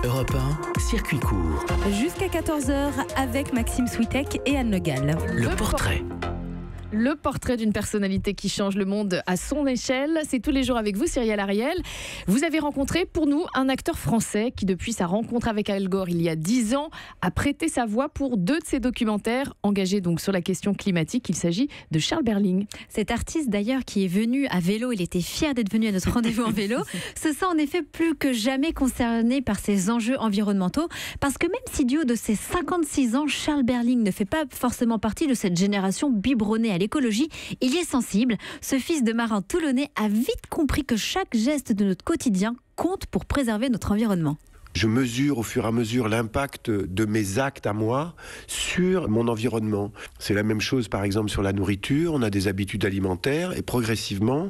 Europe 1, circuit court. Jusqu'à 14h avec Maxime Switek et Anne Le Gall. Le portrait. Le portrait d'une personnalité qui change le monde à son échelle. C'est tous les jours avec vous, Cyrielle Ariel. Vous avez rencontré pour nous un acteur français qui, depuis sa rencontre avec Al Gore il y a 10 ans, a prêté sa voix pour 2 de ses documentaires engagés donc sur la question climatique. Il s'agit de Charles Berling. Cet artiste d'ailleurs qui est venu à vélo, il était fier d'être venu à notre rendez-vous en vélo, se sent en effet plus que jamais concerné par ces enjeux environnementaux. Parce que même si du haut de ses 56 ans, Charles Berling ne fait pas forcément partie de cette génération biberonnée à l'écologie, il y est sensible. Ce fils de marin toulonnais a vite compris que chaque geste de notre quotidien compte pour préserver notre environnement. Je mesure au fur et à mesure l'impact de mes actes à moi sur mon environnement. C'est la même chose par exemple sur la nourriture, on a des habitudes alimentaires et progressivement,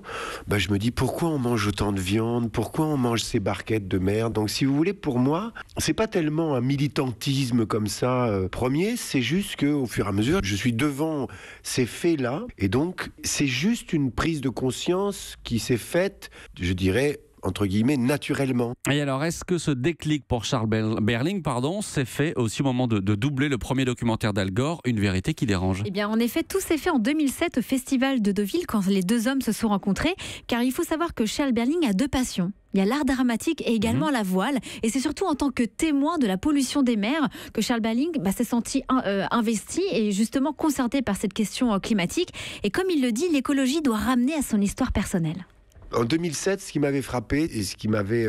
je me dis pourquoi on mange autant de viande, pourquoi on mange ces barquettes de merde. Donc si vous voulez, pour moi, c'est pas tellement un militantisme comme ça premier, c'est juste qu'au fur et à mesure, je suis devant ces faits-là et donc c'est juste une prise de conscience qui s'est faite, je dirais, entre guillemets, naturellement. Et alors, est-ce que ce déclic pour Charles Berling s'est fait aussi au moment de doubler le premier documentaire d'Al Gore, Une vérité qui dérange ? Eh bien, en effet, tout s'est fait en 2007 au Festival de Deauville, quand les 2 hommes se sont rencontrés, car il faut savoir que Charles Berling a 2 passions. Il y a l'art dramatique et également la voile. Et c'est surtout en tant que témoin de la pollution des mers que Charles Berling s'est senti investi et justement concerté par cette question climatique. Et comme il le dit, l'écologie doit ramener à son histoire personnelle. En 2007, ce qui m'avait frappé et ce qui m'avait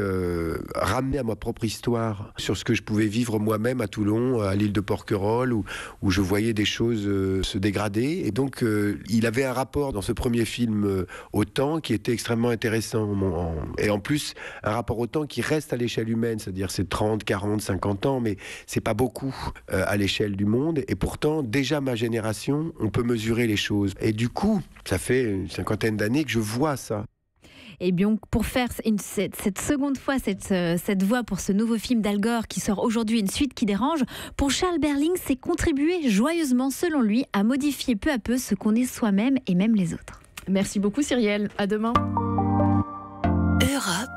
ramené à ma propre histoire sur ce que je pouvais vivre moi-même à Toulon, à l'île de Porquerolles, où je voyais des choses se dégrader. Et donc, il avait un rapport dans ce premier film au temps qui était extrêmement intéressant. Et en plus, un rapport au temps qui reste à l'échelle humaine, c'est-à-dire c'est 30, 40, 50 ans, mais c'est pas beaucoup à l'échelle du monde. Et pourtant, déjà ma génération, on peut mesurer les choses. Et du coup, ça fait une 50aine d'années que je vois ça. Et bien, pour faire cette seconde fois, cette voix pour ce nouveau film d'Al Gore qui sort aujourd'hui, Une suite qui dérange, pour Charles Berling, c'est contribuer joyeusement, selon lui, à modifier peu à peu ce qu'on est soi-même et même les autres. Merci beaucoup, Cyrielle. À demain. Europe